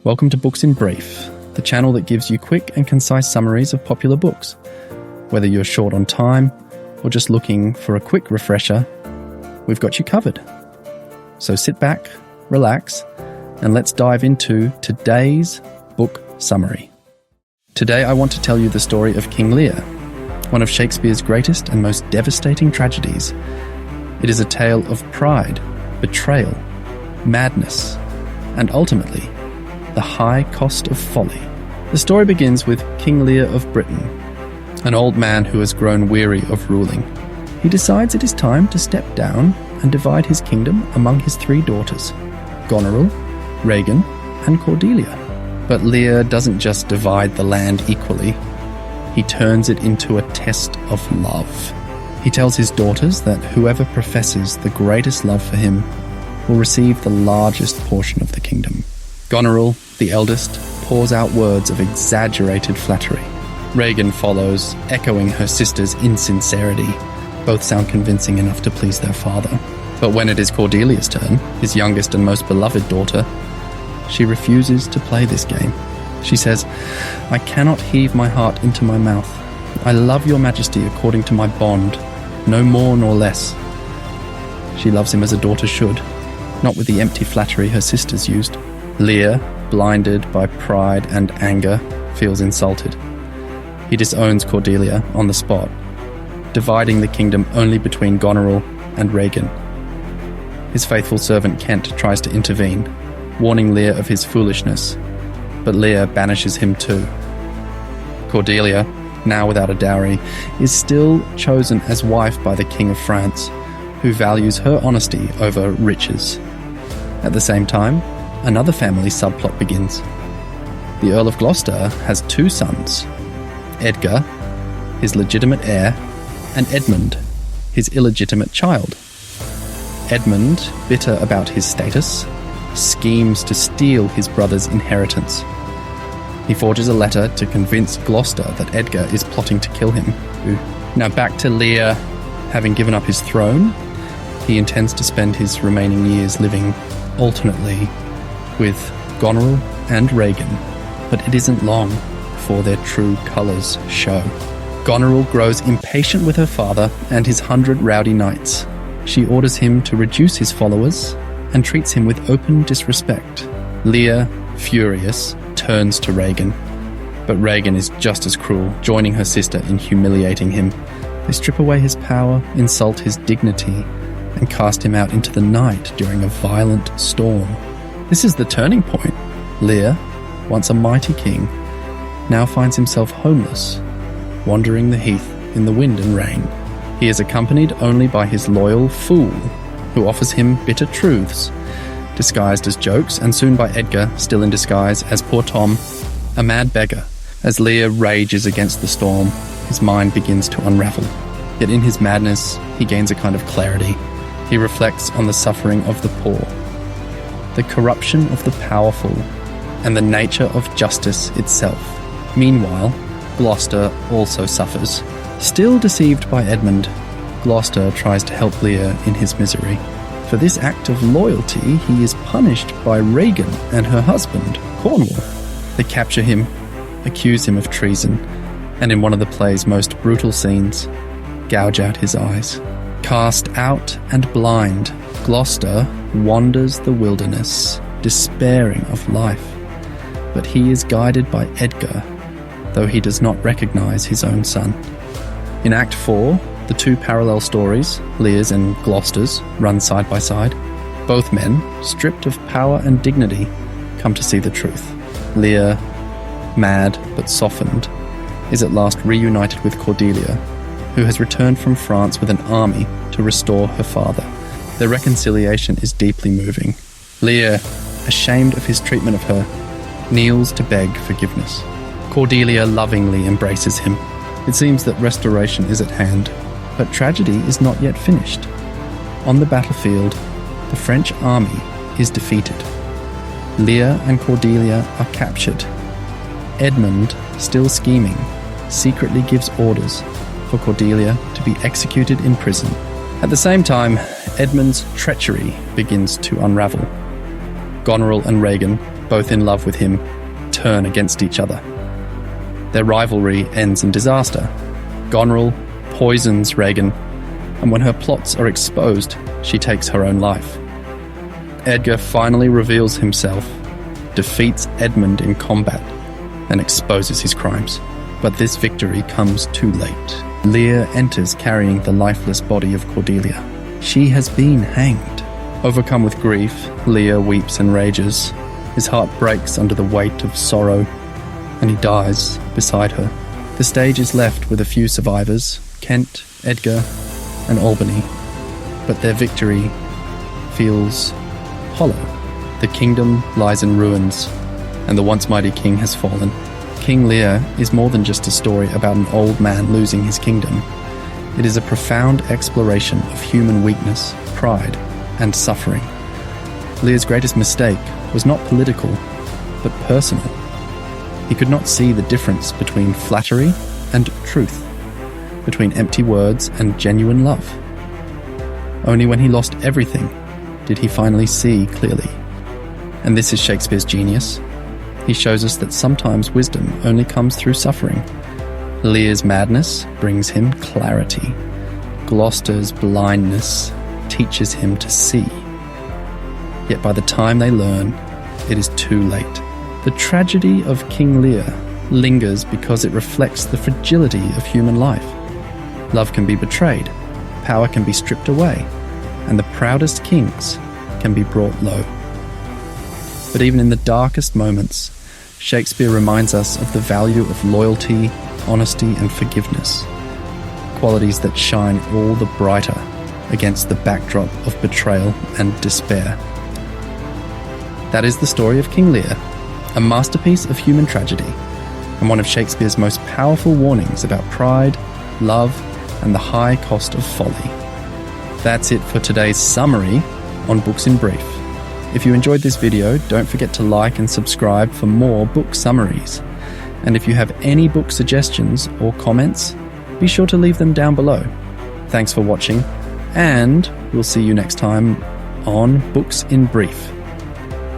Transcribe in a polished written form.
Welcome to Books in Brief, the channel that gives you quick and concise summaries of popular books. Whether you're short on time or just looking for a quick refresher, we've got you covered. So sit back, relax, and let's dive into today's book summary. Today I want to tell you the story of King Lear, one of Shakespeare's greatest and most devastating tragedies. It is a tale of pride, betrayal, madness, and ultimately, the high cost of folly. The story begins with King Lear of Britain, an old man who has grown weary of ruling. He decides it is time to step down and divide his kingdom among his 3 daughters, Goneril, Regan, and Cordelia. But Lear doesn't just divide the land equally, he turns it into a test of love. He tells his daughters that whoever professes the greatest love for him will receive the largest portion of the kingdom. Goneril, the eldest, pours out words of exaggerated flattery. Regan follows, echoing her sister's insincerity. Both sound convincing enough to please their father. But when it is Cordelia's turn, his youngest and most beloved daughter, she refuses to play this game. She says, "I cannot heave my heart into my mouth. I love your majesty according to my bond, no more nor less." She loves him as a daughter should, not with the empty flattery her sisters used. Lear, blinded by pride and anger, feels insulted. He disowns Cordelia on the spot, dividing the kingdom only between Goneril and Regan. His faithful servant Kent tries to intervene, warning Lear of his foolishness, but Lear banishes him too. Cordelia, now without a dowry, is still chosen as wife by the King of France, who values her honesty over riches. At the same time, another family subplot begins. The Earl of Gloucester has 2 sons, Edgar, his legitimate heir, and Edmund, his illegitimate child. Edmund, bitter about his status, schemes to steal his brother's inheritance. He forges a letter to convince Gloucester that Edgar is plotting to kill him. Now back to Lear. Having given up his throne, he intends to spend his remaining years living alternately with Goneril and Regan, but it isn't long before their true colours show. Goneril grows impatient with her father and his 100 rowdy knights. She orders him to reduce his followers and treats him with open disrespect. Lear, furious, turns to Regan, but Regan is just as cruel, joining her sister in humiliating him. They strip away his power, insult his dignity, and cast him out into the night during a violent storm. This is the turning point. Lear, once a mighty king, now finds himself homeless, wandering the heath in the wind and rain. He is accompanied only by his loyal fool, who offers him bitter truths, disguised as jokes, and soon by Edgar, still in disguise, as poor Tom, a mad beggar. As Lear rages against the storm, his mind begins to unravel. Yet in his madness, he gains a kind of clarity. He reflects on the suffering of the poor, the corruption of the powerful, and the nature of justice itself. Meanwhile, Gloucester also suffers. Still deceived by Edmund, Gloucester tries to help Lear in his misery. For this act of loyalty, he is punished by Regan and her husband, Cornwall. They capture him, accuse him of treason, and in one of the play's most brutal scenes, gouge out his eyes. Cast out and blind, Gloucester wanders the wilderness, despairing of life. But he is guided by Edgar, though he does not recognize his own son. In Act 4, the 2 parallel stories, Lear's and Gloucester's, run side by side. Both men, stripped of power and dignity, come to see the truth. Lear, mad but softened, is at last reunited with Cordelia, who has returned from France with an army to restore her father. Their reconciliation is deeply moving. Lear, ashamed of his treatment of her, kneels to beg forgiveness. Cordelia lovingly embraces him. It seems that restoration is at hand, but tragedy is not yet finished. On the battlefield, the French army is defeated. Lear and Cordelia are captured. Edmund, still scheming, secretly gives orders for Cordelia to be executed in prison. At the same time, Edmund's treachery begins to unravel. Goneril and Regan, both in love with him, turn against each other. Their rivalry ends in disaster. Goneril poisons Regan, and when her plots are exposed, she takes her own life. Edgar finally reveals himself, defeats Edmund in combat, and exposes his crimes. But this victory comes too late. Lear enters carrying the lifeless body of Cordelia. She has been hanged. Overcome with grief, Lear weeps and rages. His heart breaks under the weight of sorrow, and he dies beside her. The stage is left with a few survivors, Kent, Edgar, and Albany, but their victory feels hollow. The kingdom lies in ruins, and the once mighty king has fallen. King Lear is more than just a story about an old man losing his kingdom. It is a profound exploration of human weakness, pride, and suffering. Lear's greatest mistake was not political, but personal. He could not see the difference between flattery and truth, between empty words and genuine love. Only when he lost everything did he finally see clearly. And this is Shakespeare's genius. He shows us that sometimes wisdom only comes through suffering. Lear's madness brings him clarity. Gloucester's blindness teaches him to see. Yet by the time they learn, it is too late. The tragedy of King Lear lingers because it reflects the fragility of human life. Love can be betrayed, power can be stripped away, and the proudest kings can be brought low. But even in the darkest moments, Shakespeare reminds us of the value of loyalty, honesty, and forgiveness, qualities that shine all the brighter against the backdrop of betrayal and despair. That is the story of King Lear, a masterpiece of human tragedy, and one of Shakespeare's most powerful warnings about pride, love, and the high cost of folly. That's it for today's summary on Books in Brief. If you enjoyed this video, don't forget to like and subscribe for more book summaries. And if you have any book suggestions or comments, be sure to leave them down below. Thanks for watching, and we'll see you next time on Books in Brief.